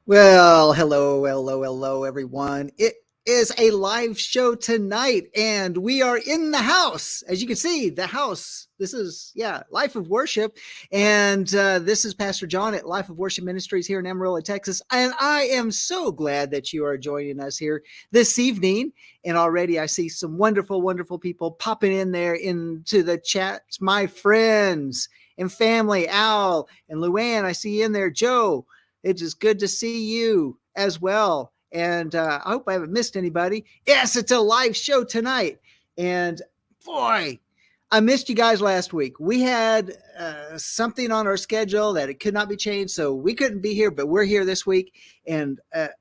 Well, hello, everyone. It is a live show tonight, and we are in the house. As you can see, the house. This is, Life of Worship. And this is Pastor John at Life of Worship Ministries here in Amarillo, Texas. And I am so glad that you are joining us here this evening. And already I see some wonderful, wonderful people popping in there into the chat. My friends and family, Al and Luann, I see you in there. Joe. It is good to see you as well. And I hope I haven't missed anybody. Yes, it's a live show tonight. And boy, I missed you guys last week. We had something on our schedule that it could not be changed, so we couldn't be here, but we're here this week. And are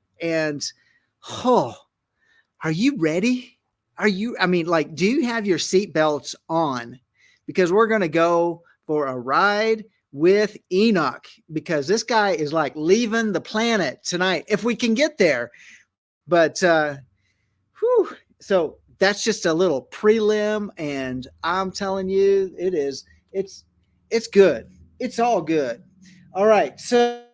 you ready? Do you have your seatbelts on? Because we're going to go for a ride with Enoch, because this guy is like leaving the planet tonight if we can get there. But so that's just a little prelim, and I'm telling you, it's good. It's all good. All right. So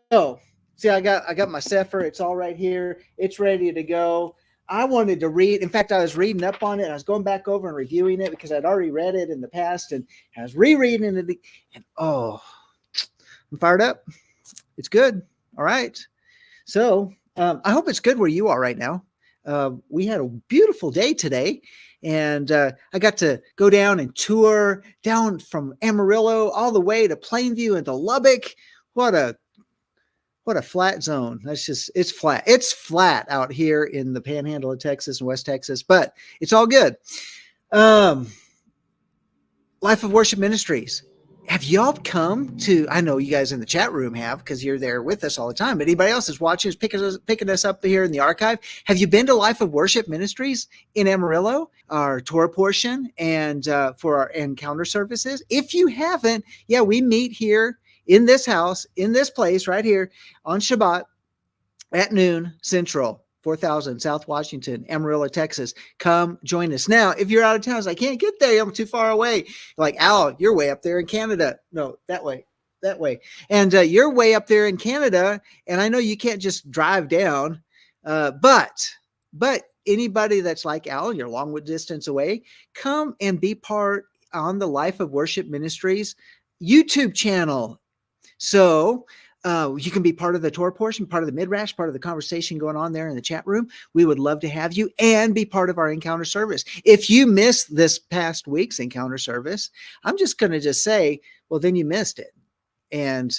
see, I got my Sefer. It's all right here. It's ready to go. I wanted to read. In fact, I was reading up on it. I was going back over and reviewing it because I'd already read it in the past, and I was rereading it. And I'm fired up. It's good. All right. So I hope it's good where you are right now. We had a beautiful day today, and I got to go down and tour down from Amarillo all the way to Plainview and to Lubbock. What a flat zone. It's flat. It's flat out here in the panhandle of Texas and West Texas, but it's all good. Life of Worship Ministries. Have y'all come to, I know you guys in the chat room have, because you're there with us all the time, but anybody else is watching, is picking us up here in the archive. Have you been to Life of Worship Ministries in Amarillo, our Torah portion, and for our encounter services? If you haven't, we meet here in this house, in this place right here on Shabbat at noon Central. 4000 South Washington, Amarillo, Texas. Come join us. Now, if you're out of town, I can't get there. I'm too far away. Like, Al, you're way up there in Canada. No, that way. And you're way up there in Canada, and I know you can't just drive down. But anybody that's like Al, you're a long distance away, come and be part on the Life of Worship Ministries YouTube channel. So you can be part of the Torah portion, part of the Midrash, part of the conversation going on there in the chat room. We would love to have you and be part of our encounter service. If you missed this past week's encounter service, I'm just going to say, well, then you missed it. And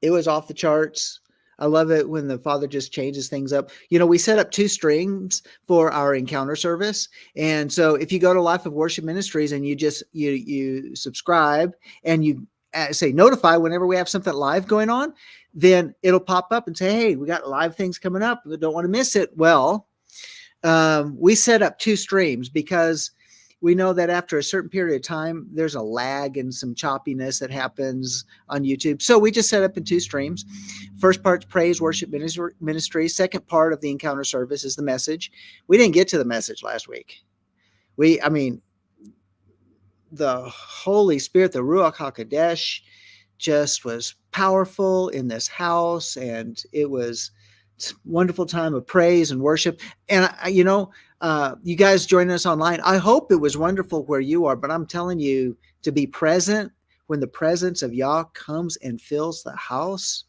it was off the charts. I love it when the Father just changes things up. We set up 2 streams for our encounter service. And so if you go to Life of Worship Ministries and you subscribe and you say notify whenever we have something live going on, then it'll pop up and say, hey, we got live things coming up. We don't want to miss it. Well, we set up 2 streams because we know that after a certain period of time, there's a lag and some choppiness that happens on YouTube. So we just set up in 2 streams. First part's praise, worship ministry. Second part of the encounter service is the message. We didn't get to the message last week. The Holy Spirit, the Ruach HaKodesh, just was powerful in this house, and it was a wonderful time of praise and worship. And you guys joining us online, I hope it was wonderful where you are, but I'm telling you, to be present when the presence of Yah comes and fills the house,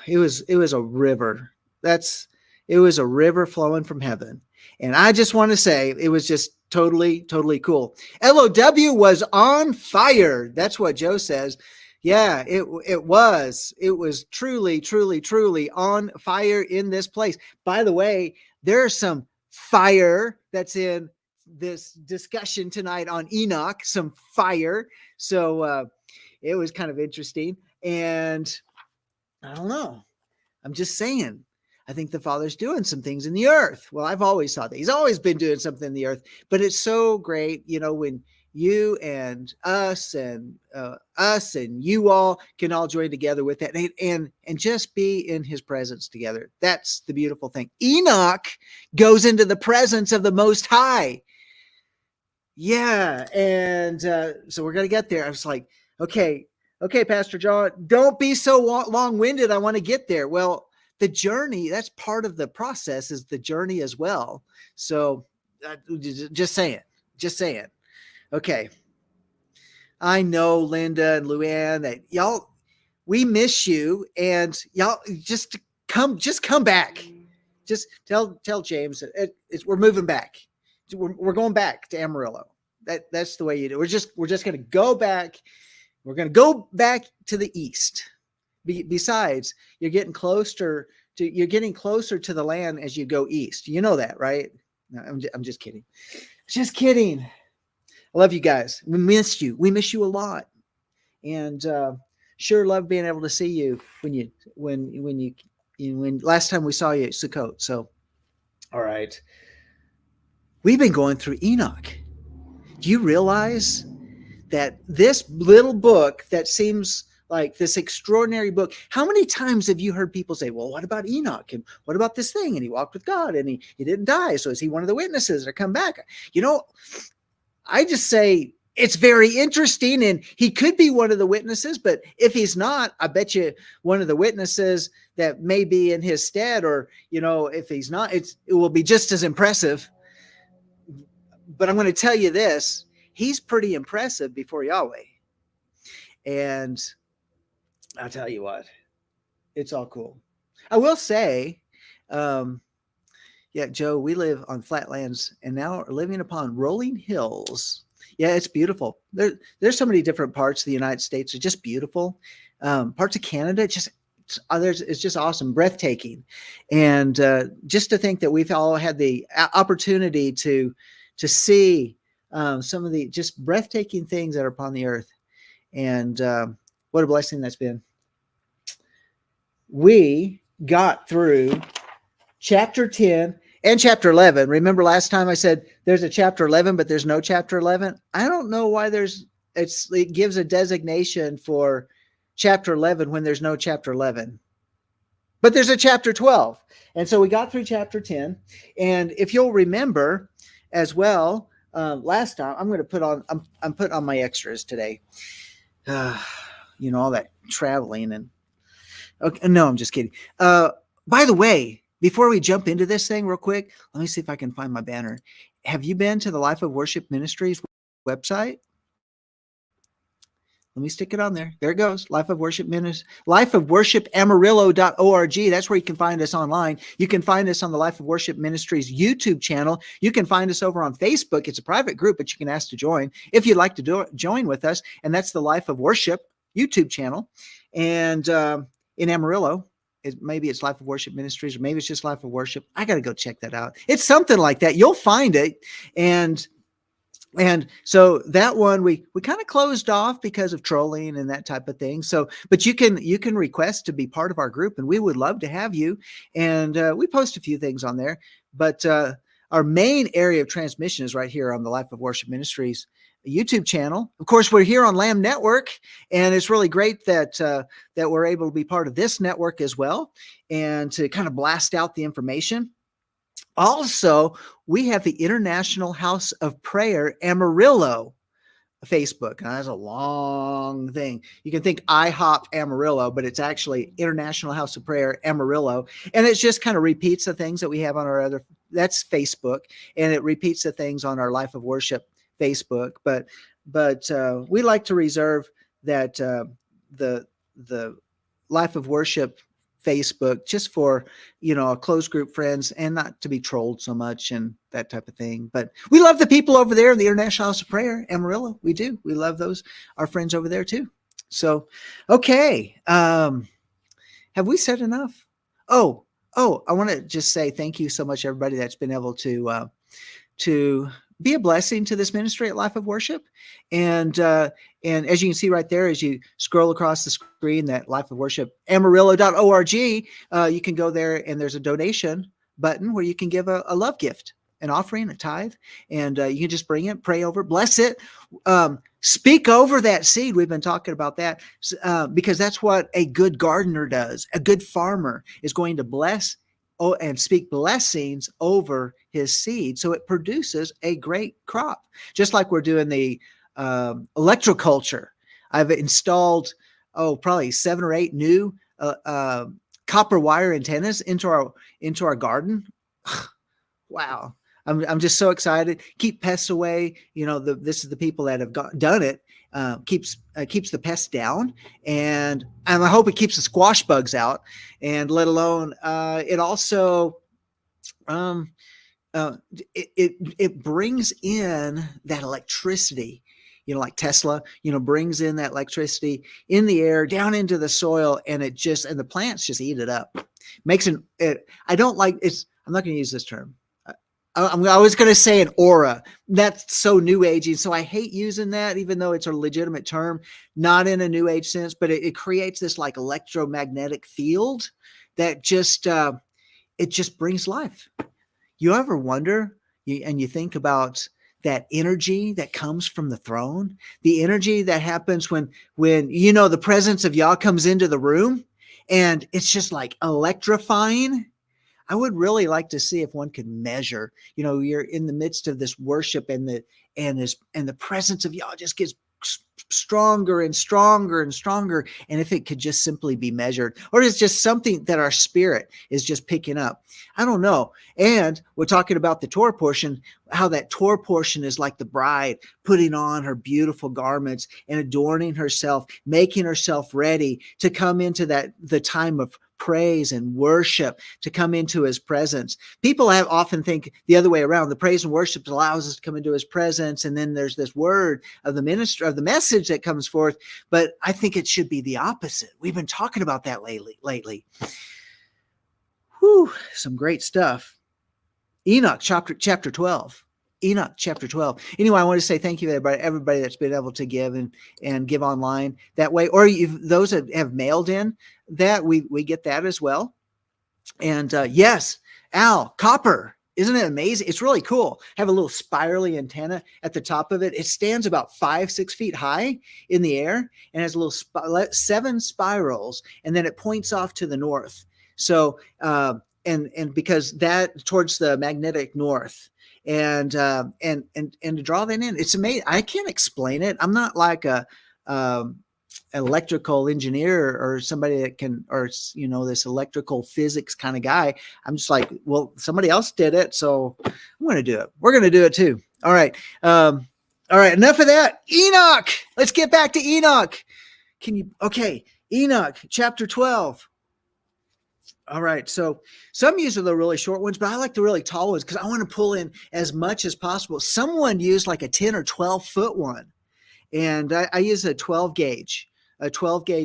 it was a river. It was a river flowing from heaven. And I just want to say, it was just totally, totally cool. LOW was on fire. That's what Joe says. Yeah, it was. It was truly, truly, truly on fire in this place. By the way, there's some fire that's in this discussion tonight on Enoch, some fire. So it was kind of interesting. And I don't know. I'm just saying. I think the Father's doing some things in the earth. Well, I've always thought that. He's always been doing something in the earth. But it's so great, when you and us and you all can all join together with that and just be in his presence together. That's the beautiful thing. Enoch goes into the presence of the Most High. Yeah. And so we're going to get there. I was like, okay, Okay, Pastor John, don't be so long-winded. I want to get there. Well, the journey, that's part of the process, is the journey as well. So just saying, just saying. Okay. I know Linda and Luann that y'all, we miss you, and y'all just come back. Just tell James that we're moving back. We're going back to Amarillo. That's the way you do. We're just going to go back. We're going to go back to the east. Besides, you're getting closer to the land as you go east. You know that, right? No, I'm just kidding. Just kidding. I love you guys. We missed you. We miss you a lot, and sure love being able to see you when last time we saw you at Sukkot. So, all right, we've been going through Enoch. Do you realize that this little book that seems like this extraordinary book, how many times have you heard people say, well, what about Enoch? And what about this thing? And he walked with God and he didn't die. So is he one of the witnesses or come back? You know, I just say it's very interesting, and he could be one of the witnesses, but if he's not, I bet you one of the witnesses that may be in his stead, or, you know, if he's not, it will be just as impressive. But I'm going to tell you this, he's pretty impressive before Yahweh. And I'll tell you what, it's all cool. I will say, yeah, Joe, we live on flatlands and now are living upon rolling hills. Yeah, it's beautiful. There's so many different parts of the United States are just beautiful. Parts of Canada, it's just awesome, breathtaking. And just to think that we've all had the opportunity to see some of the just breathtaking things that are upon the earth. And what a blessing that's been. We got through chapter 10 and chapter 11. Remember last time I said there's a chapter 11, but there's no chapter 11. I don't know why it gives a designation for chapter 11 when there's no chapter 11. But there's a chapter 12. And so we got through chapter 10. And if you'll remember as well, last time I'm putting on my extras today. You know, all that traveling and okay, no, I'm just kidding. By the way, before we jump into this thing real quick, let me see if I can find my banner. Have you been to the Life of Worship Ministries website? Let me stick it on there. There it goes. Life of Worship Amarillo.org. That's where you can find us online. You can find us on the Life of Worship Ministries YouTube channel. You can find us over on Facebook. It's a private group, but you can ask to join if you'd like to join with us. And that's the Life of Worship YouTube channel. And in Amarillo, maybe it's Life of Worship Ministries, or maybe it's just Life of Worship. I got to go check that out. It's something like that. You'll find it. And so that one we kind of closed off because of trolling and that type of thing. So, but you can request to be part of our group, and we would love to have you. And we post a few things on there, but our main area of transmission is right here on the Life of Worship Ministries YouTube channel. Of course, we're here on Lamb Network, and it's really great that we're able to be part of this network as well, and to kind of blast out the information. Also, we have the International House of Prayer Amarillo Facebook. Now, that's a long thing. You can think IHOP Amarillo, but it's actually International House of Prayer Amarillo. And it just kind of repeats the things that we have on our that's Facebook, and it repeats the things on our Life of Worship Facebook. But we like to reserve that the Life of Worship Facebook just for, a closed group friends, and not to be trolled so much and that type of thing. But we love the people over there in the International House of Prayer, Amarillo. We do. We love our friends over there too. So, okay. Have we said enough? Oh, I want to just say thank you so much, everybody that's been able to be a blessing to this ministry at Life of Worship. And as you can see right there, as you scroll across the screen, that Life of Worship Amarillo.org, you can go there, and there's a donation button where you can give a love gift, an offering, a tithe, and you can just bring it, pray over, bless it, speak over that seed. We've been talking about that because that's what a good gardener does. A good farmer is going to bless and speak blessings over his seed, so it produces a great crop. Just like we're doing the electroculture. I've installed probably 7 or 8 new copper wire antennas into our garden. Wow. I'm just so excited. Keep pests away. This is the people that have done it. Keeps the pests down, and I hope it keeps the squash bugs out. And let alone it also it brings in that electricity. Like Tesla, brings in that electricity in the air down into the soil, and the plants just eat it up. I don't like it's. I'm not going to use this term. I was going to say an aura. That's so new agey. So I hate using that, even though it's a legitimate term, not in a new age sense, but it creates this like electromagnetic field that it just brings life. You ever wonder and you think about that energy that comes from the throne, the energy that happens when the presence of Yah comes into the room, and it's just like electrifying. I would really like to see if one could measure, you're in the midst of this worship, and the presence of Yah just gets stronger and stronger and stronger. And if it could just simply be measured, or it's just something that our spirit is just picking up. I don't know. And we're talking about the Torah portion, how that Torah portion is like the bride putting on her beautiful garments and adorning herself, making herself ready to come into the time of praise and worship, to come into his presence. People often think the other way around. The praise and worship allows us to come into his presence, and then there's this word of the minister of the message that comes forth. But I think it should be the opposite. We've been talking about that lately. Whew, some great stuff. Enoch chapter 12. Enoch chapter 12. Anyway, I want to say thank you to everybody that's been able to give and give online that way, or those that have mailed in that we get that as well. And yes, Al, copper, isn't it amazing? It's really cool. Have a little spirally antenna at the top of it. It stands about 5-6 feet high in the air and has a little 7 spirals, and then it points off to the north. So and because that towards the magnetic north. And to draw that in, it's amazing. I can't explain it. I'm not like a electrical engineer or somebody that can, or this electrical physics kind of guy. I'm just like, well, somebody else did it, so I'm going to do it. We're going to do it too. All right. All right. Enough of that. Enoch. Let's get back to Enoch. Okay. Enoch chapter 12. All right. So some use the really short ones, but I like the really tall ones because I want to pull in as much as possible. Someone used like a 10 or 12 foot one, and I use a 12 gauge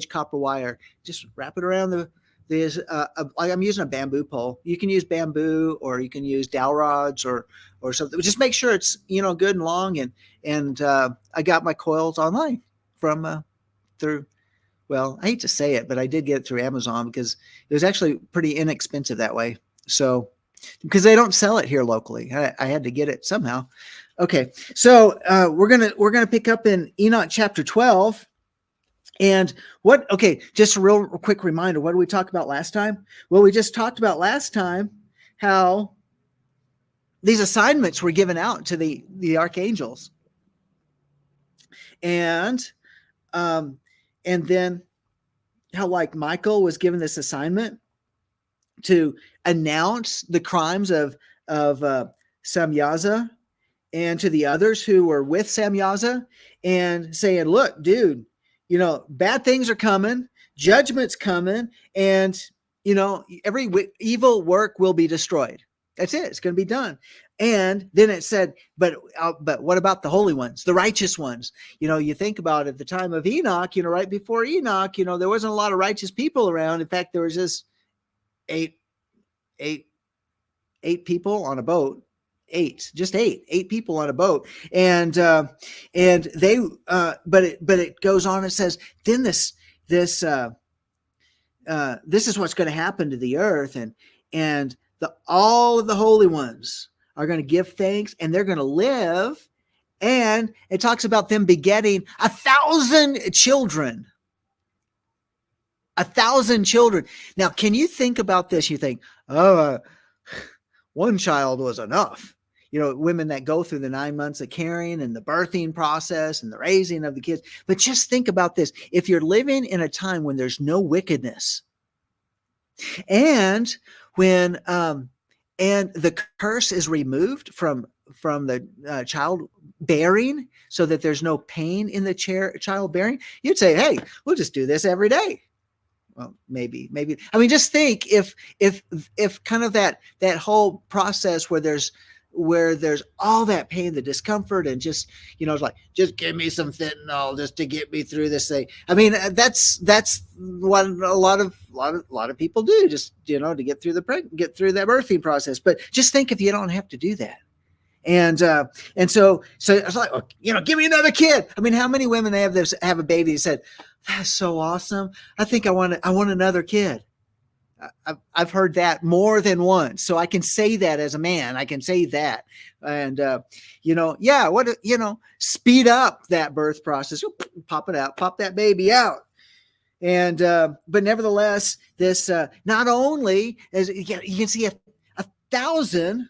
copper wire. Just wrap it around I'm using a bamboo pole. You can use bamboo, or you can use dowel rods or something. Just make sure it's, good and long. And I got my coils online from through. Well, I hate to say it, but I did get it through Amazon because it was actually pretty inexpensive that way. So, because they don't sell it here locally, I had to get it somehow. Okay, so we're gonna pick up in Enoch chapter 12, and just a real quick reminder. What did we talk about last time? Well, we just talked about last time how these assignments were given out to the archangels, and then how like Michael was given this assignment to announce the crimes of Samyaza, and to the others who were with Samyaza, and saying, look, dude, bad things are coming, judgment's coming, and every evil work will be destroyed. That's it. It's going to be done. And then it said, but what about the holy ones, the righteous ones? You think about at the time of Enoch, right before Enoch, there wasn't a lot of righteous people around. In fact, there was just eight people on a boat. Eight people on a boat. And they, but it goes on and says, then this is what's going to happen to the earth. And all of the holy ones are going to give thanks, and they're going to live. And it talks about them begetting 1,000 children. 1,000 children. Now, can you think about this? You think, one child was enough. women that go through the 9 months of carrying and the birthing process and the raising of the kids. But just think about this. If you're living in a time when there's no wickedness, and when and the curse is removed from the child bearing, so that there's no pain in the child bearing, you'd say, hey, we'll just do this every day. Well, maybe. I mean, just think if kind of that whole process where there's all that pain, the discomfort, and just, it's like, just give me some fentanyl just to get me through this thing. I mean, that's what a lot of people do, just, to get through that birthing process. But just think if you don't have to do that. And so it's like, give me another kid. I mean, how many women have a baby and said, that's so awesome, I think I want another kid. I've heard that more than once. So I can say that as a man, I can say that. And, speed up that birth process, pop it out, pop that baby out. And, but nevertheless, this, not only as you can see a thousand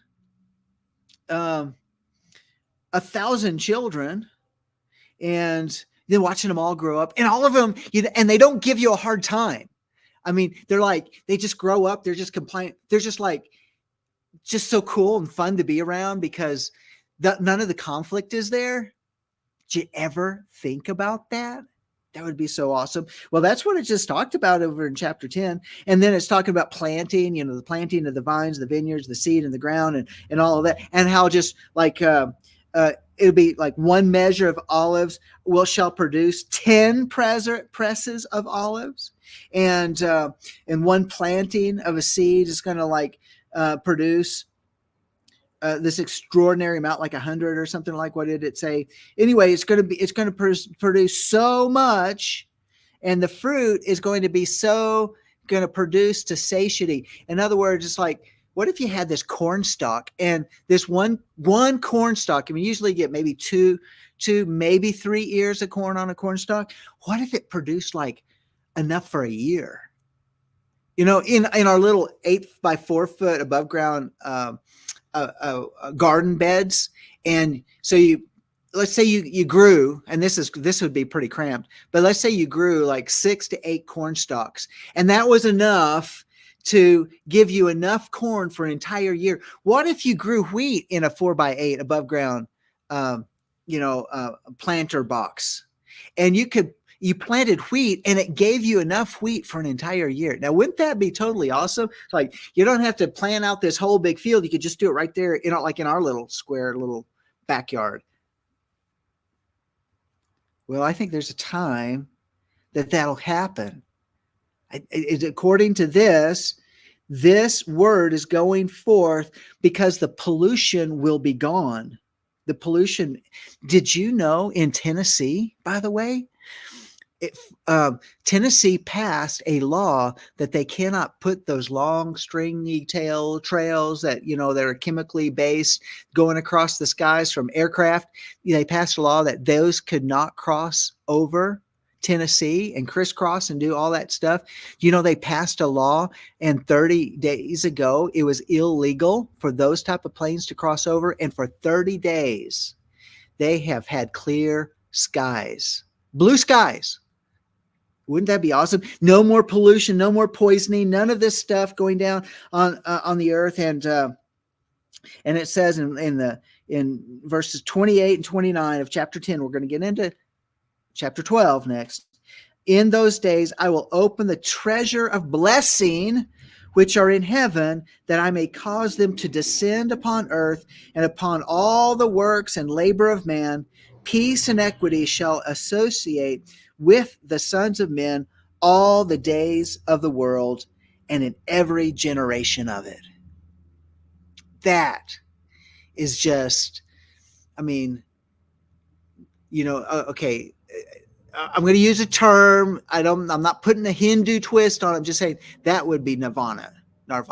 children, and then watching them all grow up, and all of them, and they don't give you a hard time. I mean, they just grow up. They're just compliant. They're just so cool and fun to be around because none of the conflict is there. Did you ever think about that? That would be so awesome. Well, that's what it just talked about over in chapter 10. And then it's talking about planting, the planting of the vines, the vineyards, the seed in the ground, and all of that. And how just it'll be like one measure of olives shall produce 10 presses of olives. And one planting of a seed is going to produce this extraordinary amount, like 100 or something. Like, what did it say? Anyway, it's going to produce so much, and the fruit is going to produce to satiety. In other words, it's like, what if you had this corn stalk, and this one corn stalk, I mean, usually you get maybe two, maybe 3 ears of corn on a corn stalk. What if it produced enough for a year? In our little 8 by 4 foot above ground garden beds. And so let's say you grew, and this would be pretty cramped, but let's say you grew 6 to 8 corn stalks, and that was enough to give you enough corn for an entire year. What if you grew wheat in a 4 by 8 above ground, planter box, and you planted wheat, and it gave you enough wheat for an entire year? Now, wouldn't that be totally awesome? Like, you don't have to plan out this whole big field. You could just do it right there, like in our little square, little backyard. Well, I think there's a time that'll happen. According to this word is going forth because the pollution will be gone. The pollution. Did you know in Tennessee, by the way, Tennessee passed a law that they cannot put those long stringy tail trails that, that are chemically based going across the skies from aircraft. They passed a law that those could not cross over Tennessee and crisscross and do all that stuff. They passed a law, and 30 days ago, it was illegal for those type of planes to cross over. And for 30 days, they have had clear skies, blue skies. Wouldn't that be awesome? No more pollution, no more poisoning, none of this stuff going down on the earth. And it says in verses 28 and 29 of chapter 10, we're going to get into chapter 12 next. In those days, I will open the treasure of blessing which are in heaven, that I may cause them to descend upon earth and upon all the works and labor of man. Peace and equity shall associate with the sons of men all the days of the world, and in every generation of it. That is just, okay, I'm going to use a term. I'm not putting a Hindu twist on it. I'm just saying that would be nirvana. That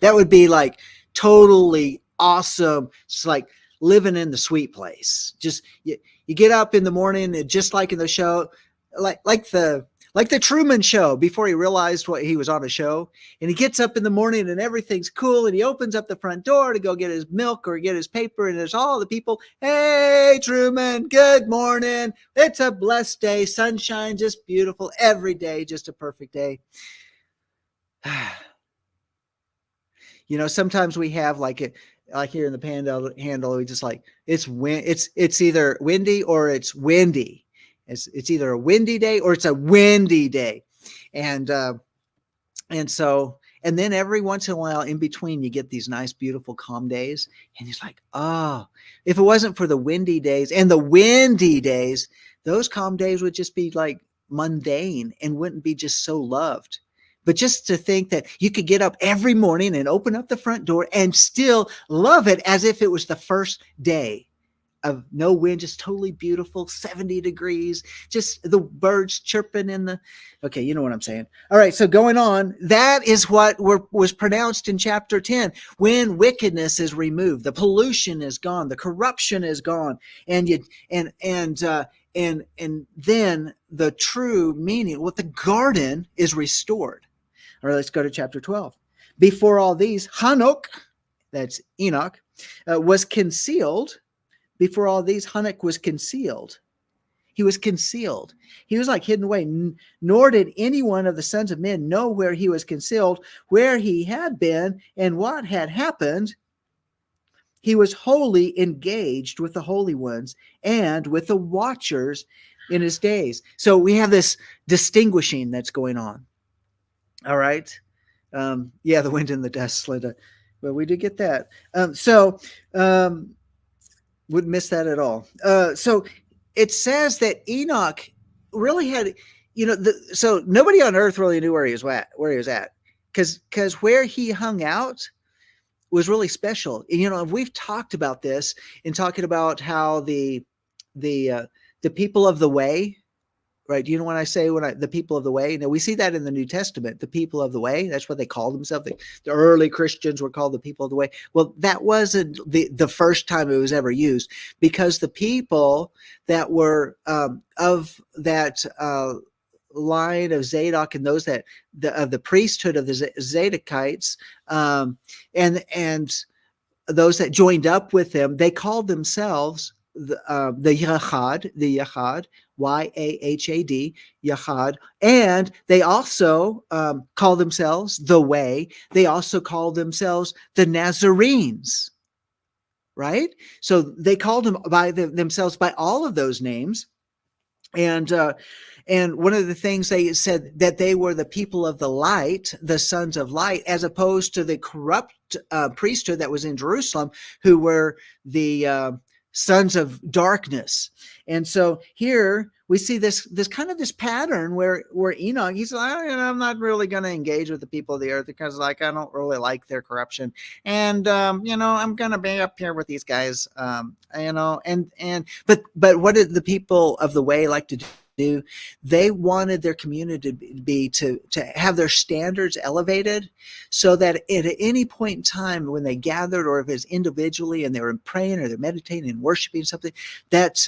would be like totally awesome. It's like living in the sweet place. Just you get up in the morning, and just like in the show, like the like the Truman Show before he realized what he was on a show. And he gets up in the morning and everything's cool. And he opens up the front door to go get his milk or get his paper. And there's all the people. Hey, Truman, good morning. It's a blessed day. Sunshine, just beautiful every day. Just a perfect day. Sometimes we have like here in the Panhandle, we just like it's either windy or it's windy. It's either a windy day or it's a windy day, and so then every once in a while in between you get these nice beautiful calm days, and it's like, oh, if it wasn't for the windy days and the windy days, those calm days would just be like mundane and wouldn't be just so loved. But just to think that you could get up every morning and open up the front door and still love it as if it was the first day of no wind, just totally beautiful, 70 degrees, just the birds chirping okay, you know what I'm saying. All right, so going on, that is what was pronounced in chapter 10. When wickedness is removed, the pollution is gone, the corruption is gone, and then the true meaning, what the garden is restored. All right, let's go to chapter 12. Before all these, Hanok, that's Enoch, was concealed. Before all these, Hanok was concealed. He was concealed. He was like hidden away. Nor did any one of the sons of men know where he was concealed, where he had been, and what had happened. He was wholly engaged with the holy ones and with the watchers in his days. So we have this distinguishing that's going on. All right. Yeah, the wind and the dust slid. But we did get that. Wouldn't miss that at all. So it says that Enoch really had, so nobody on earth really knew where he was at, because where he hung out was really special. And, we've talked about this in talking about how the people of the way, right? Do you know when I say the people of the way? Now we see that in the New Testament, the people of the way. That's what they called themselves. The early Christians were called the people of the way. Well, that wasn't the first time it was ever used, because the people that were of that line of Zadok and those of the priesthood of the Zadokites and those that joined up with them, they called themselves the Yahad, Yahad, Yahad, and they also call themselves the Way. They also call themselves the Nazarenes, right? So they called them themselves by all of those names, and one of the things they said that they were the people of the light, the sons of light, as opposed to the corrupt priesthood that was in Jerusalem, who were the sons of darkness. And so here we see this kind of this pattern where Enoch, he's like, I'm not really going to engage with the people of the earth because I don't really like their corruption. And, I'm going to be up here with these guys, but what did the people of the way like to do? They wanted their community to have their standards elevated, so that at any point in time when they gathered, or if it's individually and they were praying or they're meditating and worshiping something, that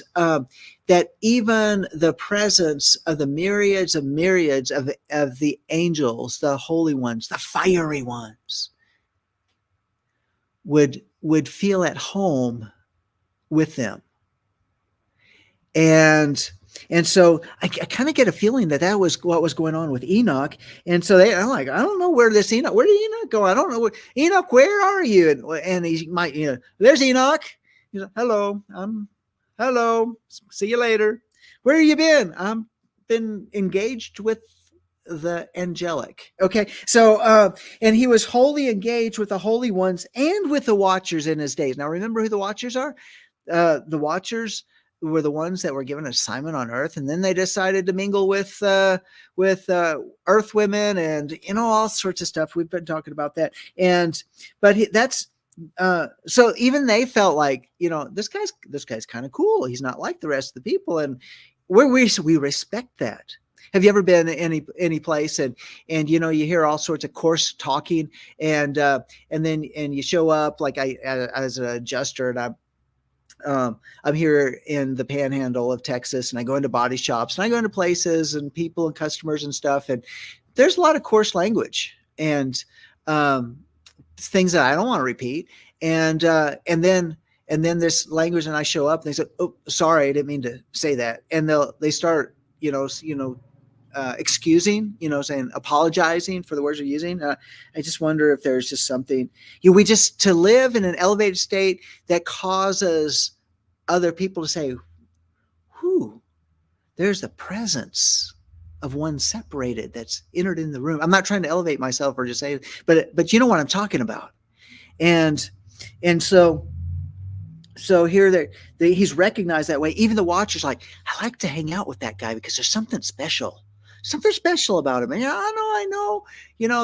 even the presence of the myriads of the angels, the holy ones, the fiery ones, would feel at home with them. And so I kind of get a feeling that was what was going on with Enoch. And so I'm like, I don't know where did Enoch go? I don't know Enoch, where are you? And he might, there's Enoch. He's like, hello, see you later. Where have you been? I've been engaged with the angelic. Okay. So, and he was wholly engaged with the holy ones and with the watchers in his days. Now remember who the watchers are? The watchers were the ones that were given an assignment on earth, and then they decided to mingle with earth women and all sorts of stuff. We've been talking about that, so even they felt like this guy's kind of cool. He's not like the rest of the people, and we respect that. Have you ever been any place and you hear all sorts of coarse talking and then you show up like I as an adjuster, and I'm here in the panhandle of Texas, and I go into body shops, and I go into places and people and customers and stuff, and there's a lot of coarse language and um, things that I don't want to repeat, and then this language, and I show up, and they say, "Oh, sorry, I didn't mean to say that," and they start, excusing, saying, apologizing for the words they're using. I just wonder if there's just something, we just to live in an elevated state that causes other people to say, whew, there's the presence of one separated that's entered in the room. I'm not trying to elevate myself or just say, but you know what I'm talking about. And, and so here he's recognized that way. Even the watcher's like, I like to hang out with that guy because there's something special about him. And yeah, I know,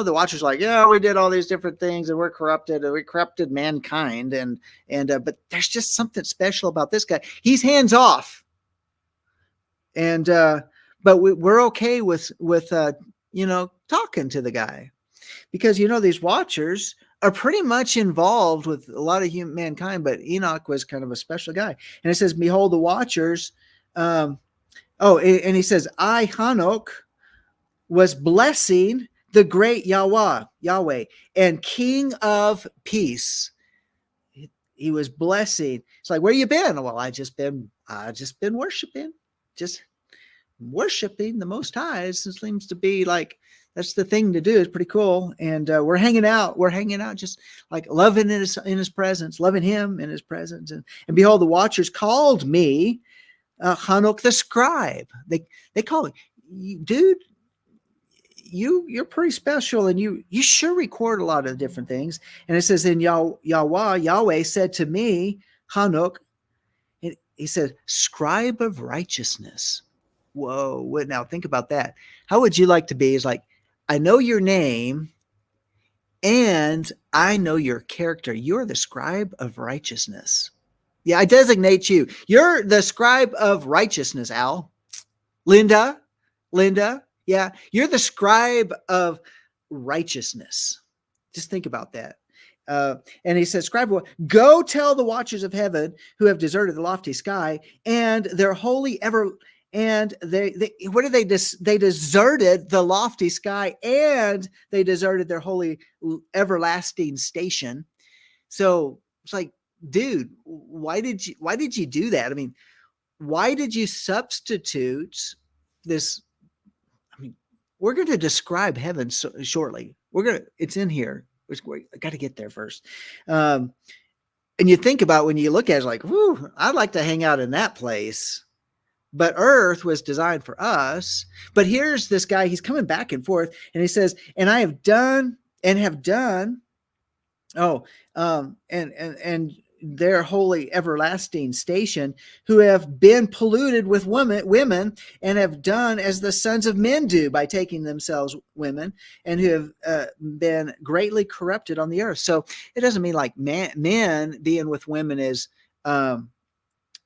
the watcher's like, yeah, we did all these different things and we're corrupted and we corrupted mankind. But there's just something special about this guy. He's hands off. And, but we're okay with talking to the guy because, these watchers are pretty much involved with a lot of mankind, but Enoch was kind of a special guy. And it says, behold, the watchers. And he says, I, Hanok, was blessing the great Yahweh, and King of peace. He was blessing. It's like, where you been? Well, I just been worshiping, just worshiping the Most High. It seems to be like, that's the thing to do. It's pretty cool. And we're hanging out, just like loving in his presence, loving him in his presence. And behold, the watchers called me Hanok the scribe. They call me, dude, you're pretty special, and you sure record a lot of different things. And it says, in Yahweh said to me, Hanok, he said, scribe of righteousness. Whoa, now think about that. How would you like to be? Is like, I know your name and I know your character. You're the scribe of righteousness. Yeah, I designate you. You're the scribe of righteousness, Al. Linda. Yeah, you're the scribe of righteousness. Just think about that. And he says, scribe, go tell the watchers of heaven who have deserted the lofty sky and their holy ever. And they what did they they deserted the lofty sky and they deserted their holy everlasting station. So it's like, dude, why did you do that? I mean, why did you substitute this? I mean, we're going to describe heaven shortly. It's in here. I got to get there first. And you think about when you look at it, it's like, whew, I'd like to hang out in that place. But earth was designed for us. But here's this guy, he's coming back and forth, and he says, and I have done and their holy everlasting station, who have been polluted with women and have done as the sons of men do by taking themselves women, and who have been greatly corrupted on the earth. So it doesn't mean like men being with women is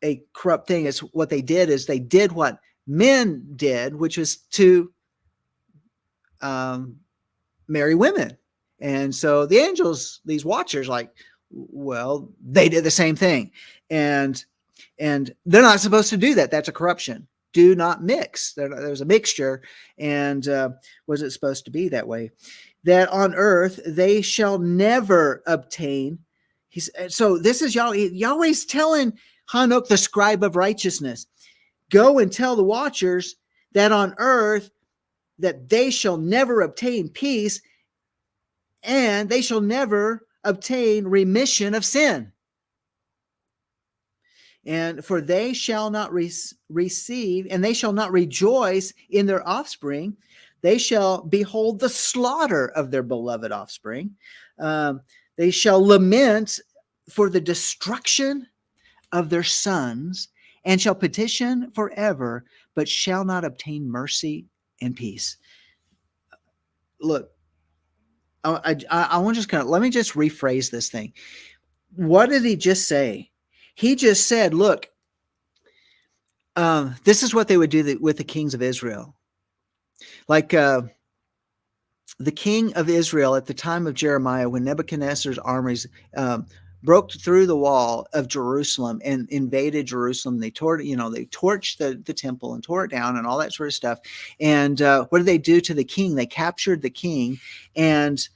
a corrupt thing. It's what they did is they did what men did, which was to marry women. And so the angels, these watchers, like, well, they did the same thing. And they're not supposed to do that. That's a corruption. Do not mix. There's a mixture. And was it supposed to be that way? That on earth they shall never obtain. So this is Yahweh's telling Hanok, the scribe of righteousness, go and tell the watchers that on earth that they shall never obtain peace and they shall never obtain remission of sin. And for they shall not receive, and they shall not rejoice in their offspring. They shall behold the slaughter of their beloved offspring. They shall lament for the destruction of their sons, and shall petition forever, but shall not obtain mercy and peace. Look, I want to just let me just rephrase this thing. What did he just say? He just said, look, this is what they would do with the kings of Israel. Like the king of Israel at the time of Jeremiah, when Nebuchadnezzar's armies broke through the wall of Jerusalem and invaded Jerusalem. They they torched the temple and tore it down and all that sort of stuff. And what did they do to the king? They captured the king, and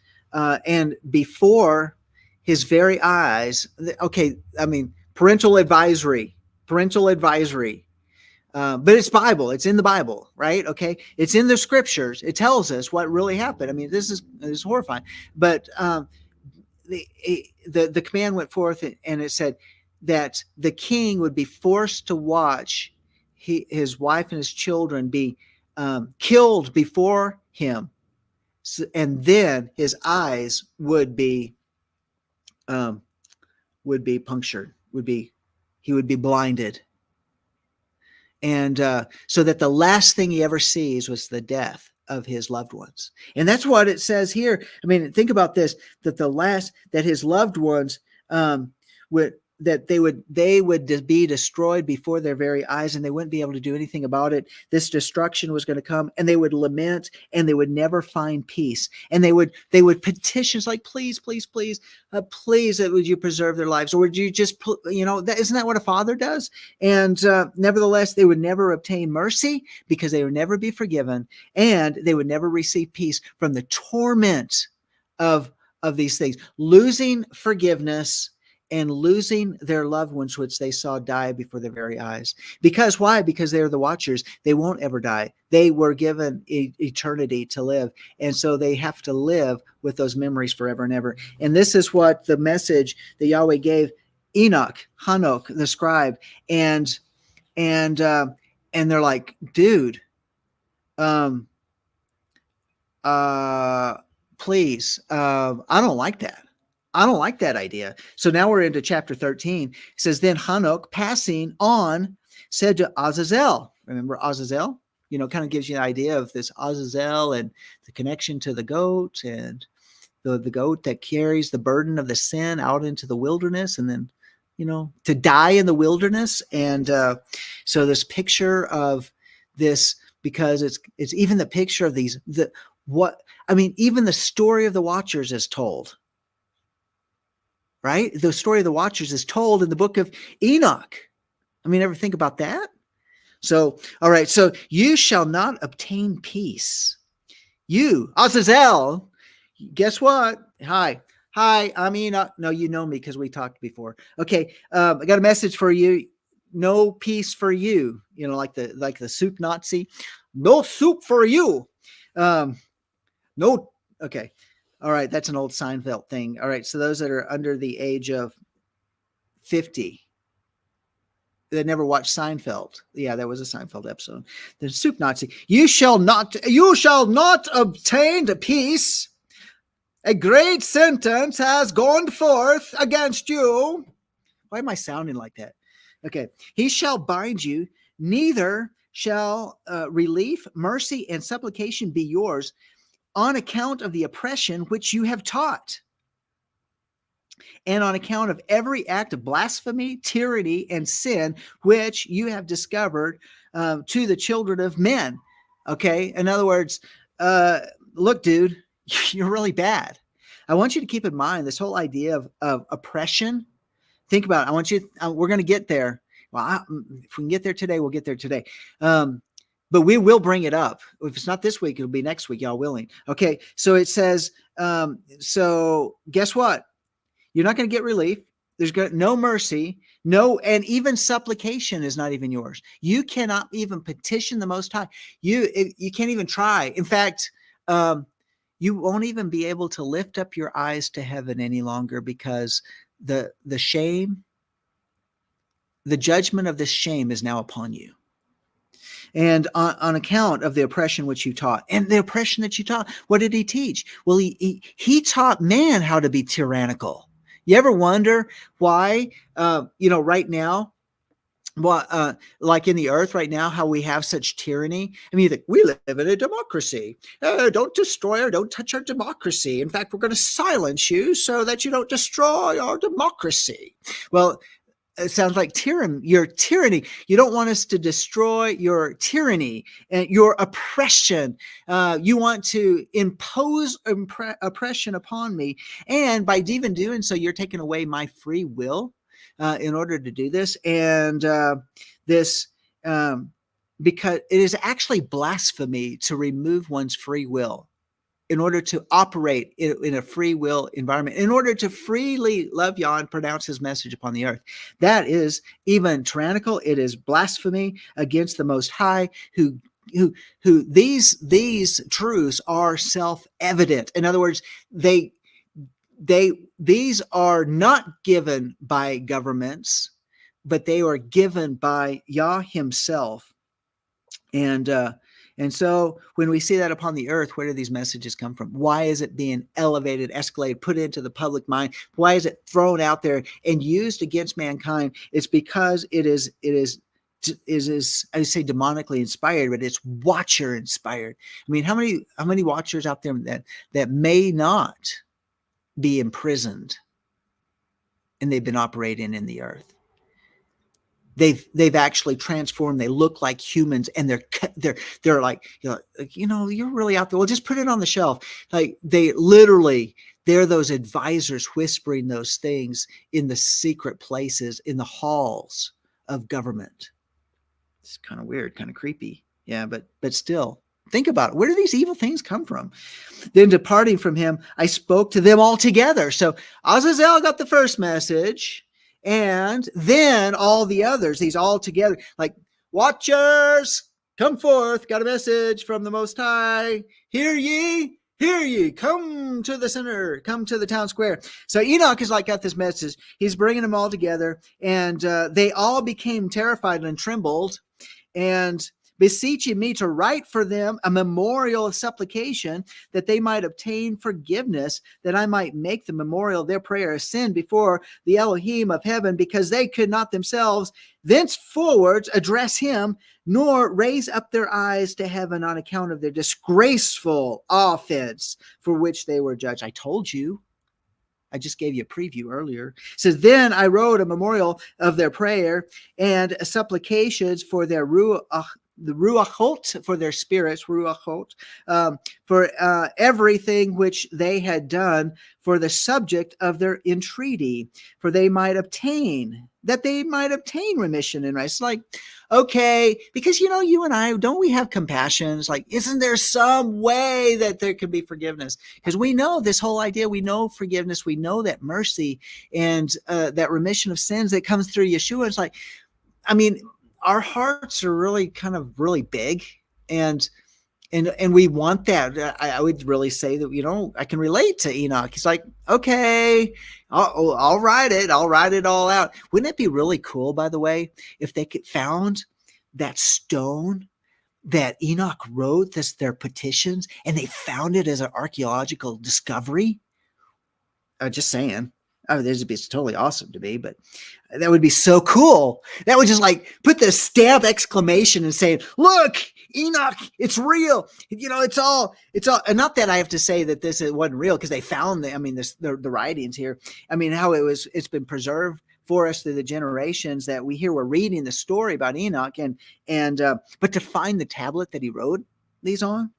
before his very eyes. Okay, I mean, parental advisory. But it's Bible. It's in the Bible, right? Okay, it's in the scriptures. It tells us what really happened. I mean, this is horrifying. But the command went forth, and it said that the king would be forced to watch his wife and his children be killed before him, and then his eyes would be punctured. He would be blinded. And so that the last thing he ever sees was the death of his loved ones. And that's what it says here. I mean, think about this, that his loved ones they would be destroyed before their very eyes, and they wouldn't be able to do anything about it. This destruction was going to come, and they would lament, and they would never find peace. And they would petitions like, please, please, please, please, would you preserve their lives? Or would you just, isn't that what a father does? And nevertheless, they would never obtain mercy because they would never be forgiven, and they would never receive peace from the torment of these things, losing forgiveness and losing their loved ones, which they saw die before their very eyes. Because why? Because they are the watchers. They won't ever die. They were given eternity to live. And so they have to live with those memories forever and ever. And this is what the message that Yahweh gave Enoch, Hanok, the scribe. And they're like, dude, please, I don't like that. I don't like that idea. So now we're into chapter 13. It says, then Hanok, passing on, said to Azazel. Remember Azazel? Kind of gives you an idea of this Azazel and the connection to the goat, and the goat that carries the burden of the sin out into the wilderness, and then, to die in the wilderness. And so this picture of this, because it's even the picture of even the story of the watchers is told. Right? The story of the watchers is told in the book of Enoch. I mean, ever think about that? So, all right. So you shall not obtain peace. You, Azazel, guess what? Hi, I'm Enoch. No, you know me because we talked before. Okay. I got a message for you. No peace for you. Like the soup Nazi. No soup for you. No. Okay. All right, that's an old Seinfeld thing. All right, so those that are under the age of 50 that never watched Seinfeld. Yeah, that was a Seinfeld episode. The soup Nazi. You shall not obtain the peace. A great sentence has gone forth against you. Why am I sounding like that? Okay. He shall bind you, neither shall relief, mercy, and supplication be yours, on account of the oppression which you have taught, and on account of every act of blasphemy, tyranny, and sin which you have discovered to the children of men. Okay, in other words, look, dude, you're really bad. I want you to keep in mind this whole idea of oppression. Think about it. We're going to get there. Well, if we can get there today, we'll get there today. But we will bring it up. If it's not this week, it'll be next week, y'all willing. Okay, so it says, so guess what? You're not going to get relief. There's no mercy, and even supplication is not even yours. You cannot even petition the Most High. You can't even try. In fact, you won't even be able to lift up your eyes to heaven any longer, because the shame, the judgment of this shame is now upon you. And on account of the oppression which you taught, and the oppression that you taught, what did he teach? Well, he taught man how to be tyrannical. You ever wonder why, right now, like in the earth right now, how we have such tyranny? I mean, you think, we live in a democracy. Don't destroy or don't touch our democracy. In fact, we're going to silence you so that you don't destroy our democracy. Well, it sounds like your tyranny. You don't want us to destroy your tyranny and your oppression. You want to impose oppression upon me. And by even doing so, you're taking away my free will in order to do this. And this, because it is actually blasphemy to remove one's free will in order to operate in a free will environment, in order to freely love Yah and pronounce his message upon the earth. That is even tyrannical. It is blasphemy against the Most High, who these truths are self-evident. In other words, these are not given by governments, but they are given by Yah himself. And so when we see that upon the earth, where do these messages come from? Why is it being elevated, escalated, put into the public mind? Why is it thrown out there and used against mankind? It's because it is I say demonically inspired, but it's watcher inspired. I mean, how many watchers out there that may not be imprisoned and they've been operating in the earth? They've actually transformed. They look like humans, and they're like, you're really out there. Well, just put it on the shelf. Like they're those advisors whispering those things in the secret places, in the halls of government. It's kind of weird, kind of creepy. Yeah, but still, think about it. Where do these evil things come from? Then departing from him, I spoke to them all together. So Azazel got the first message. And then all the others, these all together, like, watchers, come forth, got a message from the Most High. Hear ye, come to the center, come to the town square. So Enoch is like, got this message. He's bringing them all together, and they all became terrified and trembled, and beseeching me to write for them a memorial of supplication, that they might obtain forgiveness, that I might make the memorial of their prayer a sin before the Elohim of heaven, because they could not themselves thenceforward address him, nor raise up their eyes to heaven on account of their disgraceful offense for which they were judged. I told you. I just gave you a preview earlier. It says, then I wrote a memorial of their prayer and supplications for their the ruachot, for their spirits, ruachot, for everything which they had done for the subject of their entreaty, for they might obtain remission and rest. It's like, okay, because you and I, don't we have compassion? It's like, isn't there some way that there could be forgiveness? Because we know this whole idea, we know forgiveness, we know that mercy and that remission of sins that comes through Yeshua. It's like, I mean, our hearts are really kind of really big, and we want that. I would really say that, I can relate to Enoch. He's like, okay, I'll write it all out. Wouldn't it be really cool, by the way, if they could found that stone that Enoch wrote their petitions, and they found it as an archaeological discovery? Just saying. Oh, this would be totally awesome to me, but that would be so cool. That would just like put the stamp exclamation and saying, look, Enoch, it's real. It's all, and not that I have to say that this wasn't real, because they found the writings here. I mean, how it's been preserved for us through the generations that we hear. We're reading the story about Enoch, but to find the tablet that he wrote these on,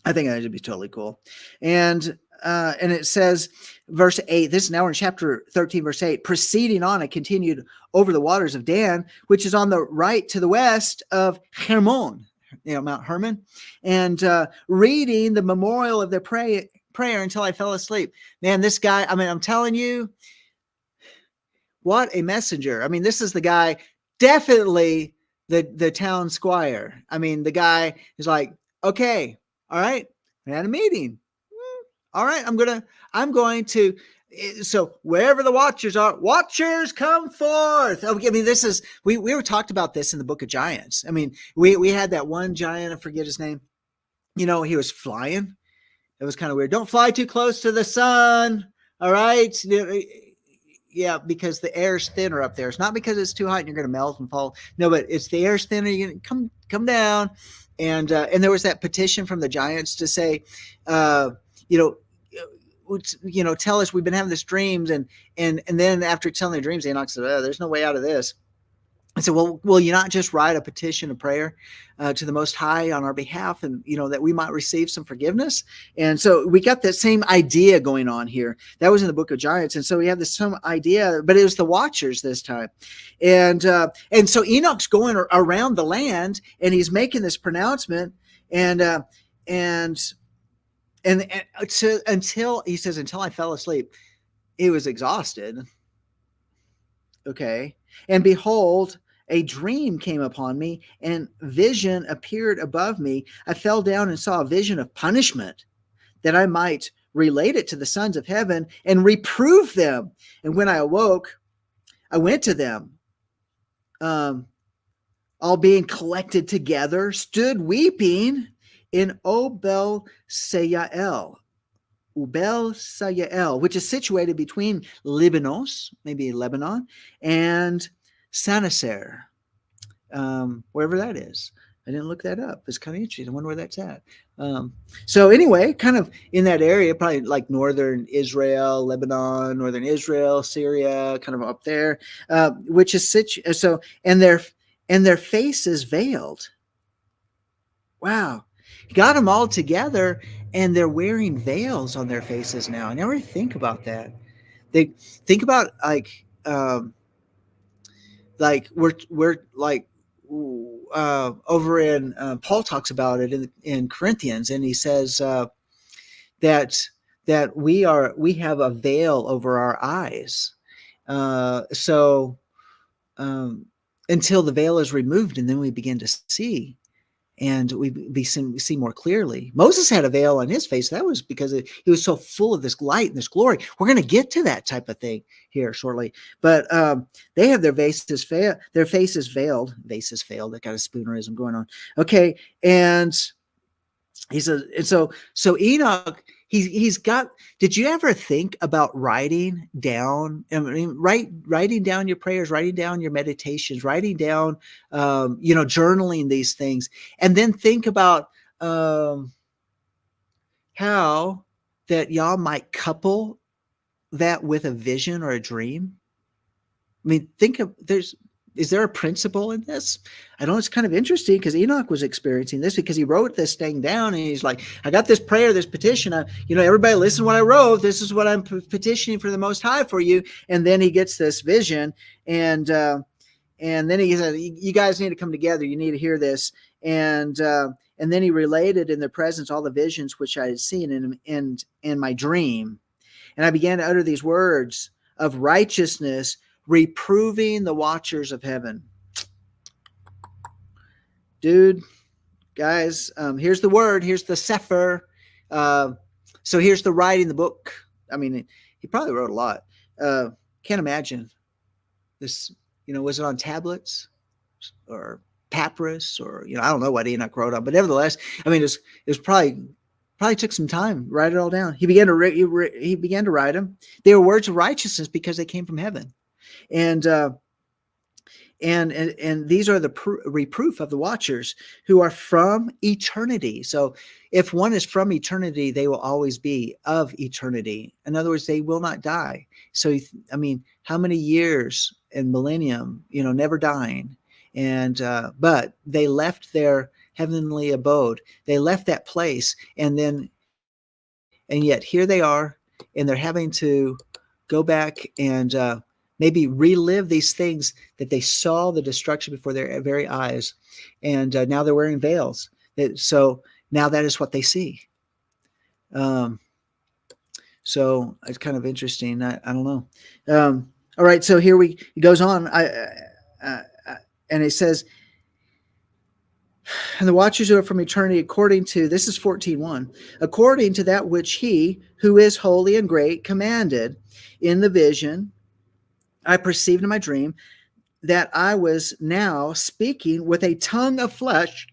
I think that would be totally cool. And it says, verse 8, this is now in chapter 13, verse 8, proceeding on, it continued over the waters of Dan, which is on the right to the west of Hermon, Mount Hermon, and reading the memorial of their prayer until I fell asleep. Man, this guy, I'm telling you, what a messenger. This is the guy, definitely the town squire. The guy is like, okay, all right, we had a meeting. All right, I'm going to, so wherever the watchers are, watchers come forth. This is, we were talked about this in the Book of Giants. We had that one giant, I forget his name. He was flying. It was kind of weird. Don't fly too close to the sun. All right. Yeah, because the air's thinner up there. It's not because it's too hot and you're going to melt and fall. No, but it's the air's thinner. You're going to come down. And there was that petition from the giants to say, tell us we've been having these dreams, and then after telling the dreams, Enoch said, oh, there's no way out of this. I said, well, will you not just write a petition of prayer to the Most High on our behalf, and that we might receive some forgiveness? And so we got that same idea going on here. That was in the Book of Giants, and so we have this some idea, but it was the Watchers this time, and so Enoch's going around the land, and he's making this pronouncement, and until he says, until I fell asleep, he was exhausted. Okay. And behold, a dream came upon me, and vision appeared above me. I fell down and saw a vision of punishment, that I might relate it to the sons of heaven and reprove them. And when I awoke, I went to them, all being collected together, stood weeping in Obel Sayael, which is situated between Libanos, maybe Lebanon, and Sanaser, wherever that is. I didn't look that up. It's kind of interesting. I wonder where that's at. So anyway, kind of in that area, probably like northern Israel, Lebanon, northern Israel, Syria, kind of up there, which is so, and their faces veiled. Wow. Got them all together, and they're wearing veils on their faces now. I never think about that. They think about we're like over in Paul talks about it in Corinthians, and he says that we have a veil over our eyes. So until the veil is removed, and then we begin to see. And we see more clearly. Moses had a veil on his face. That was because he was so full of this light and this glory. We're going to get to that type of thing here shortly. But they have their faces veiled. Vases failed. That kind of spoonerism going on. Okay, and he says, and so Enoch, he's got. Did you ever think about writing down? I mean, writing down your prayers, writing down your meditations, writing down, journaling these things, and then think about how that y'all might couple that with a vision or a dream. I mean, is there a principle in this? I know it's kind of interesting because Enoch was experiencing this because he wrote this thing down, and he's like, I got this prayer, this petition. Everybody listen to what I wrote. This is what I'm petitioning for the Most High for you. And then he gets this vision, and then he said, you guys need to come together. You need to hear this. And then he related in their presence all the visions which I had seen in my dream. And I began to utter these words of righteousness, reproving the watchers of heaven. Dude, guys, here's the word. Here's the Sefer. So here's the writing, the book. I mean, he probably wrote a lot. Can't imagine this. Was it on tablets or papyrus, or I don't know what Enoch wrote on, but nevertheless, I mean, it was probably took some time to write it all down. He began to write them. They were words of righteousness because they came from heaven. And these are the reproof of the watchers who are from eternity. So if one is from eternity, they will always be of eternity. In other words, they will not die. So, I mean, how many years and millennium, never dying. And, but they left their heavenly abode. They left that place. And yet here they are, and they're having to go back and, maybe relive these things that they saw the destruction before their very eyes. And now they're wearing veils. So now that is what they see. So it's kind of interesting. I don't know. All right. So here he goes on. And it says, and the watchers who are from eternity, according to, this is 14:1, according to that which he who is holy and great commanded in the vision, I perceived in my dream that I was now speaking with a tongue of flesh,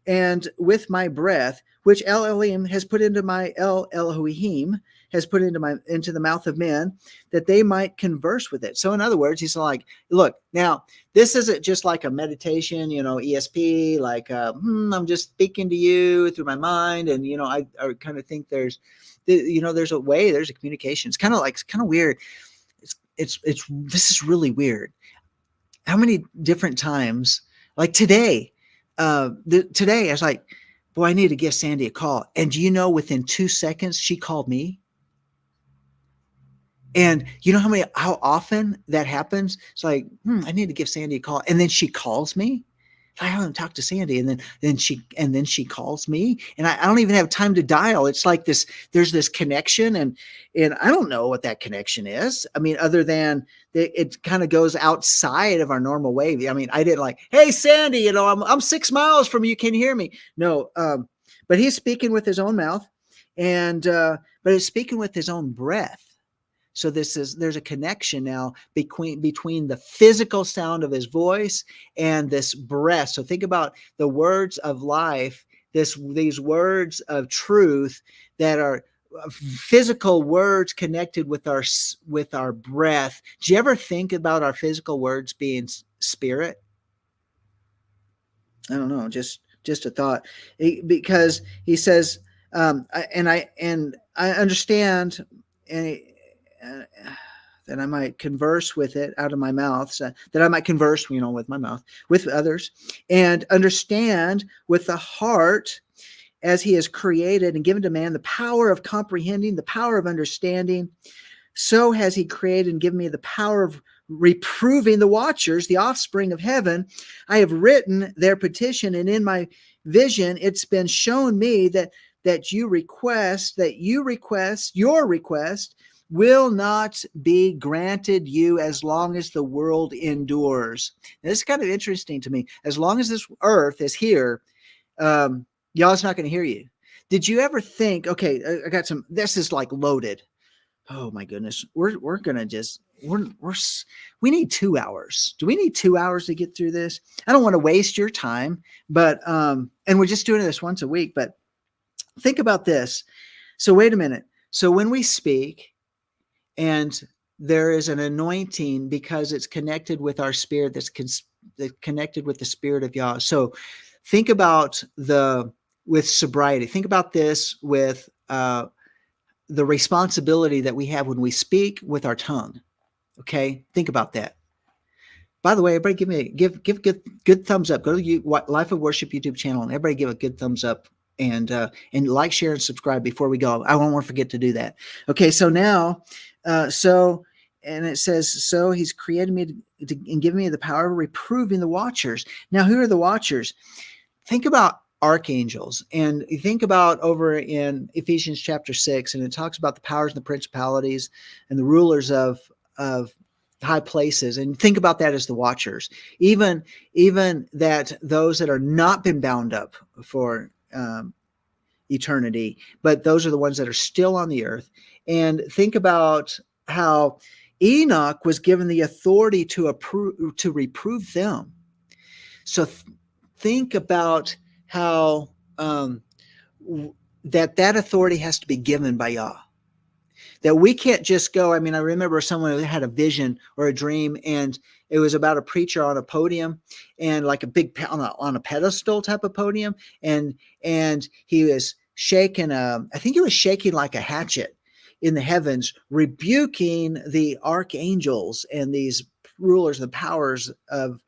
and with my breath, which El Elohim has put into my El Elohim, has put into the mouth of men, that they might converse with it. So in other words, he's like, look, now this isn't just like a meditation, ESP, like I'm just speaking to you through my mind, and I kind of think there's a way, there's a communication. It's kind of weird. It's this is really weird. How many different times, like today, today I was like, boy, I need to give Sandi a call. And do you know, within 2 seconds, she called me. And you know how often that happens? It's like, I need to give Sandi a call. And then she calls me. I haven't talked to Sandi. And then she calls me, and I don't even have time to dial. It's like there's this connection, and I don't know what that connection is. I mean, other than it kind of goes outside of our normal way. I mean, I didn't like, hey, Sandi, I'm 6 miles from you. Can you hear me? No. But he's speaking with his own mouth, and but he's speaking with his own breath. So there's a connection now between the physical sound of his voice and this breath. So think about the words of life, these words of truth that are physical words connected with our breath. Do you ever think about our physical words being spirit? I don't know, just a thought, because he says, I understand, and that I might converse with it out of my mouth, so that I might converse, with my mouth, with others, and understand with the heart, as he has created and given to man the power of comprehending, the power of understanding. So has he created and given me the power of reproving the watchers, the offspring of heaven. I have written their petition, and in my vision, it's been shown me that your request will not be granted you as long as the world endures. Now, this is kind of interesting to me. As long as this earth is here, y'all's not going to hear you. Did you ever think, okay, I got some, this is like loaded. Oh my goodness. We're going to just, we need 2 hours. Do we need 2 hours to get through this? I don't want to waste your time, but, and we're just doing this once a week, but think about this. So wait a minute. So when we speak, and there is an anointing because it's connected with our spirit, that's connected with the spirit of Yah. So think about with sobriety. Think about this with the responsibility that we have when we speak with our tongue. Okay, think about that. By the way, everybody give good thumbs up. Go to the Life of Worship YouTube channel, and everybody give a good thumbs up, and like, share, and subscribe before we go. I won't want to forget to do that. Okay, so now, and it says, so he's created me and given me the power of reproving the watchers. Now, who are the watchers? Think about archangels, and you think about over in Ephesians chapter 6, and it talks about the powers and the principalities and the rulers of high places, and think about that as the watchers. Even that those that are not been bound up for eternity, but those are the ones that are still on the earth. And think about how Enoch was given the authority to reprove them. So think about how that authority has to be given by Yah. That we can't just go. I mean, I remember someone who had a vision or a dream, and it was about a preacher on a podium, and like a big on a pedestal type of podium, and he was shaking. I think he was shaking like a hatchet in the heavens, rebuking the archangels and these rulers, the powers of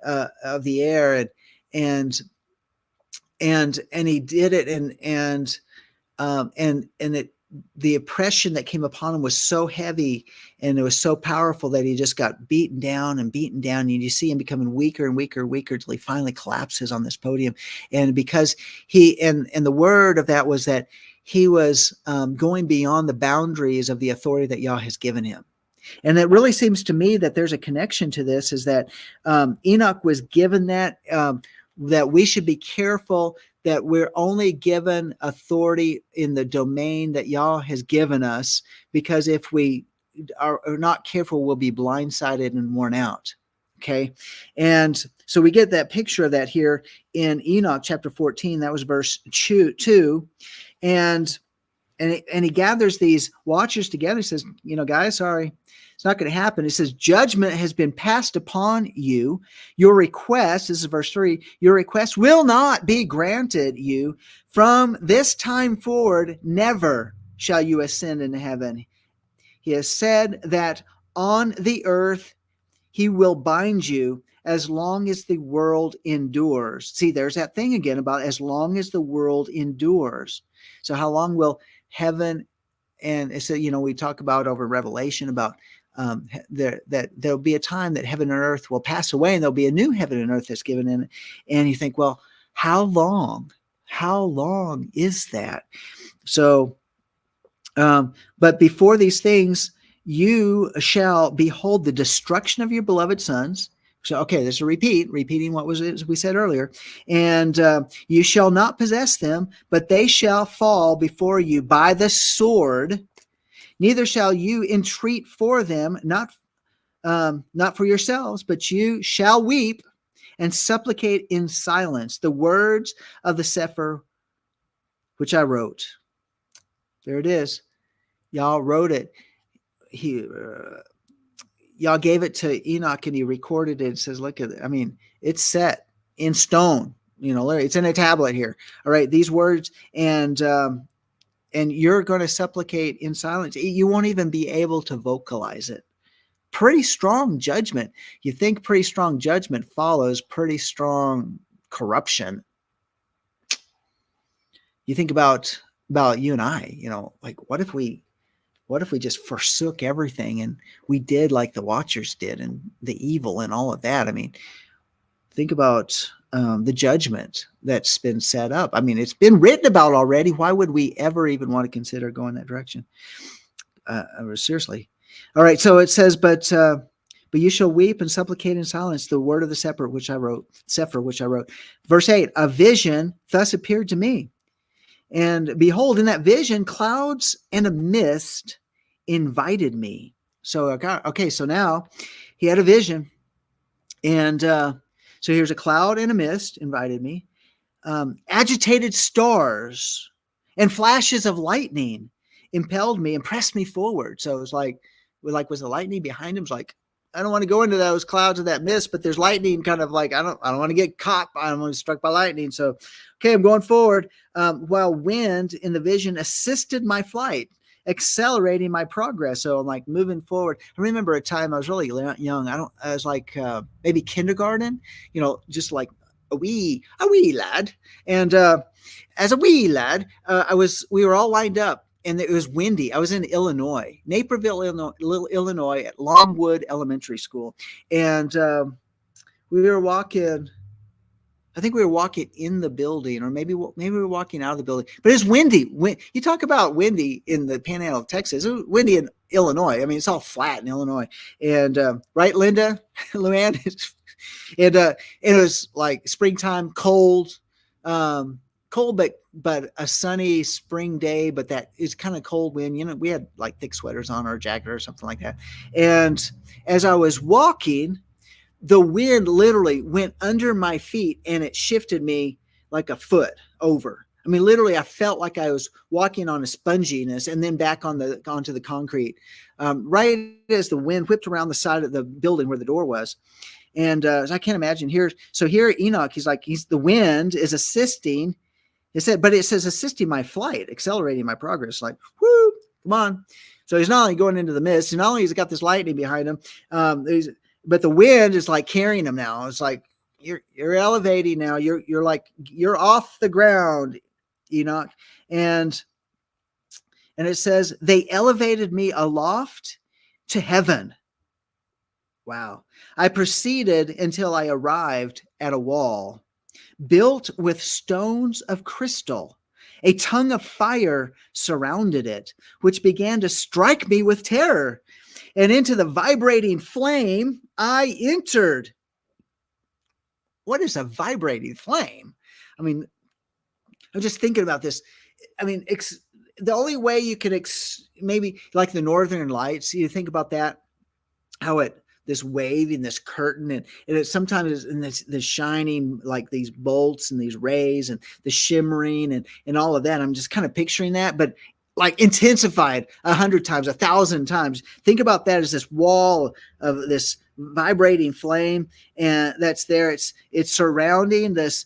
the air, and he did it, and the oppression that came upon him was so heavy, and it was so powerful that he just got beaten down, and you see him becoming weaker and weaker and weaker until he finally collapses on this podium. And because and the word of that was that he was going beyond the boundaries of the authority that Yah has given him. And it really seems to me that there's a connection to this, is that Enoch was given that we should be careful that we're only given authority in the domain that Yah has given us, because if we are not careful, we'll be blindsided and worn out. Okay. And so we get that picture of that here in Enoch chapter 14. That was verse 2. And and he gathers these watchers together. He says, guys, sorry, it's not going to happen. He says, judgment has been passed upon you. Your request, this is verse 3, your request will not be granted you. From this time forward, never shall you ascend into heaven. He has said that on the earth he will bind you as long as the world endures. See, there's that thing again about as long as the world endures. So how long will heaven, and so, we talk about over Revelation about that there'll be a time that heaven and earth will pass away and there'll be a new heaven and earth that's given in it. And you think, well, how long is that? So, but before these things, you shall behold the destruction of your beloved sons. So, okay, there's a repeating what we said earlier. And you shall not possess them, but they shall fall before you by the sword. Neither shall you entreat for them, not for yourselves, but you shall weep and supplicate in silence the words of the Sefer which I wrote. There it is. Y'all wrote it. Y'all gave it to Enoch and he recorded it. It says, look at it. I mean, it's set in stone. It's in a tablet here. All right, these words, and you're going to supplicate in silence. You won't even be able to vocalize it. Pretty strong judgment. You think pretty strong judgment follows pretty strong corruption. You think about you and I, like what if we just forsook everything and we did like the Watchers did and the evil and all of that? I mean, think about the judgment that's been set up. I mean, it's been written about already. Why would we ever even want to consider going that direction? Seriously. All right. So it says, but you shall weep and supplicate in silence the word of the Sefer which I wrote. Verse 8, a vision thus appeared to me. And behold, in that vision, clouds and a mist invited me. So, okay, so now he had a vision. And so here's a cloud and a mist invited me. Agitated stars and flashes of lightning impelled me and pressed me forward. So it was like was the lightning behind him? It's like, I don't want to go into those clouds of that mist, but there's lightning kind of like, I don't want to get caught. I don't want to be struck by lightning. So, okay, I'm going forward. While wind in the vision assisted my flight, accelerating my progress. So I'm like moving forward. I remember a time I was really young. I was like maybe kindergarten, just like a wee lad. And as a wee lad, we were all lined up. And it was windy. I was in Illinois, Naperville, Illinois, at Longwood Elementary School. And we were walking, I think we were walking in the building, or maybe we were walking out of the building. But it's windy. You talk about windy in the Panhandle of Texas. It was windy in Illinois. I mean, it's all flat in Illinois. And right, Linda, Luann? And it was like springtime, cold, but a sunny spring day, but that is kind of cold wind. We had like thick sweaters on or a jacket or something like that. And as I was walking, the wind literally went under my feet and it shifted me like a foot over. I mean, literally, I felt like I was walking on a sponginess and then back onto the concrete, right as the wind whipped around the side of the building where the door was. And I can't imagine here. So here, Enoch, the wind is assisting. It says assisting my flight, accelerating my progress. Like, whoo, come on. So he's not only going into the mist, and not only has he got this lightning behind him, but the wind is like carrying him now. It's like you're elevating now. You're off the ground, Enoch. And it says they elevated me aloft to heaven. Wow. I proceeded until I arrived at a wall built with stones of crystal. A tongue of fire surrounded it, which began to strike me with terror. And into the vibrating flame, I entered. What is a vibrating flame? I mean, I'm just thinking about this. I mean, the only way you could maybe like the Northern Lights, you think about that, how this wave in this curtain, and it sometimes in this shining, like these bolts and these rays and the shimmering and all of that. I'm just kind of picturing that. But like intensified 100 times, 1,000 times. Think about that as this wall of this vibrating flame, and that's there. It's surrounding this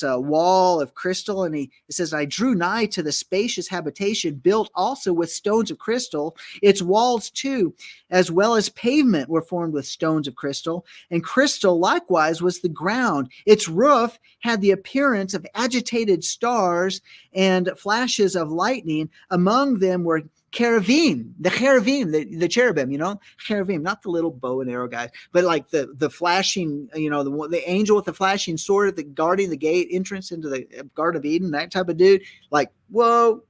wall of crystal, and it says, I drew nigh to the spacious habitation built also with stones of crystal. Its walls too, as well as pavement, were formed with stones of crystal, and crystal likewise was the ground. Its roof had the appearance of agitated stars and flashes of lightning. Among them were cherubim, the cherubim, cherubim, not the little bow and arrow guys, but like the flashing, the angel with the flashing sword at the guarding the gate entrance into the Garden of Eden, that type of dude. Like, whoa,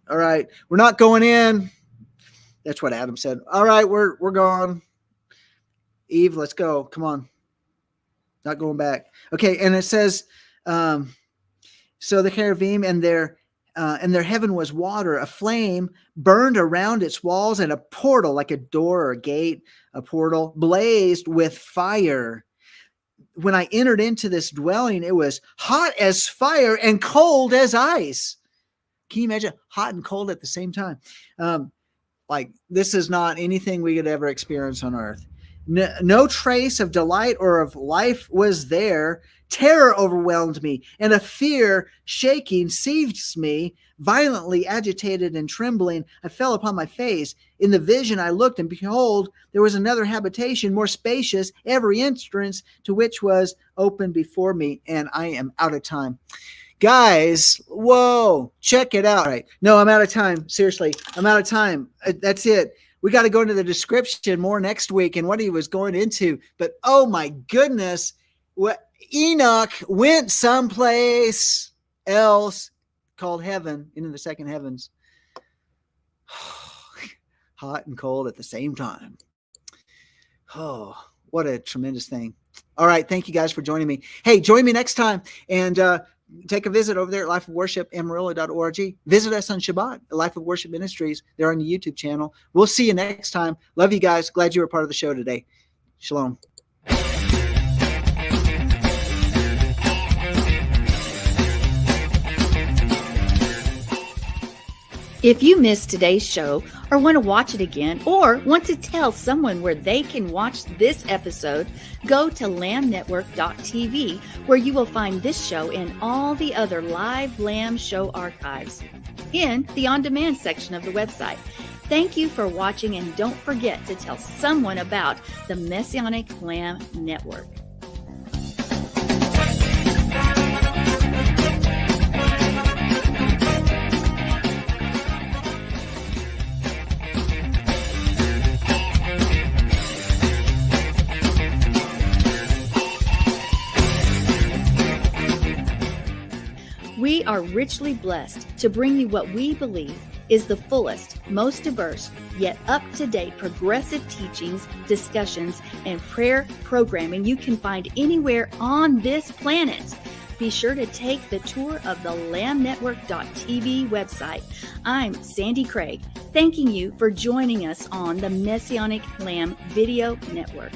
all right, we're not going in. That's what Adam said. All right, we're gone. Eve, let's go. Come on. Not going back. Okay, and it says, so the cherubim and their heaven was water, a flame burned around its walls, and a portal, like a door or a gate, a portal, blazed with fire. When I entered into this dwelling, it was hot as fire and cold as ice. Can you imagine hot and cold at the same time? Like, this is not anything we could ever experience on earth. No trace of delight or of life was there. Terror overwhelmed me, and a fear shaking seized me. Violently agitated and trembling, I fell upon my face. In the vision I looked, and behold, there was another habitation, more spacious, every entrance to which was open before me. And I am out of time. Guys, whoa, check it out. All right. No, I'm out of time. Seriously, I'm out of time. That's it. We got to go into the description more next week and what he was going into. But oh my goodness, what Enoch went someplace else called heaven, into the second heavens. Hot and cold at the same time. Oh, what a tremendous thing. All right. Thank you guys for joining me. Hey, join me next time and take a visit over there at Life of Worship, Amarillo.org. Visit us on Shabbat, Life of Worship Ministries. They're on the YouTube channel. We'll see you next time. Love you guys. Glad you were part of the show today. Shalom. If you missed today's show or want to watch it again or want to tell someone where they can watch this episode, go to lambnetwork.tv where you will find this show and all the other live Lamb show archives in the on-demand section of the website. Thank you for watching, and don't forget to tell someone about the Messianic Lamb Network. We are richly blessed to bring you what we believe is the fullest, most diverse, yet up-to-date progressive teachings, discussions, and prayer programming you can find anywhere on this planet. Be sure to take the tour of the lambnetwork.tv website. I'm Sandi Craig, thanking you for joining us on the Messianic Lamb Video Network.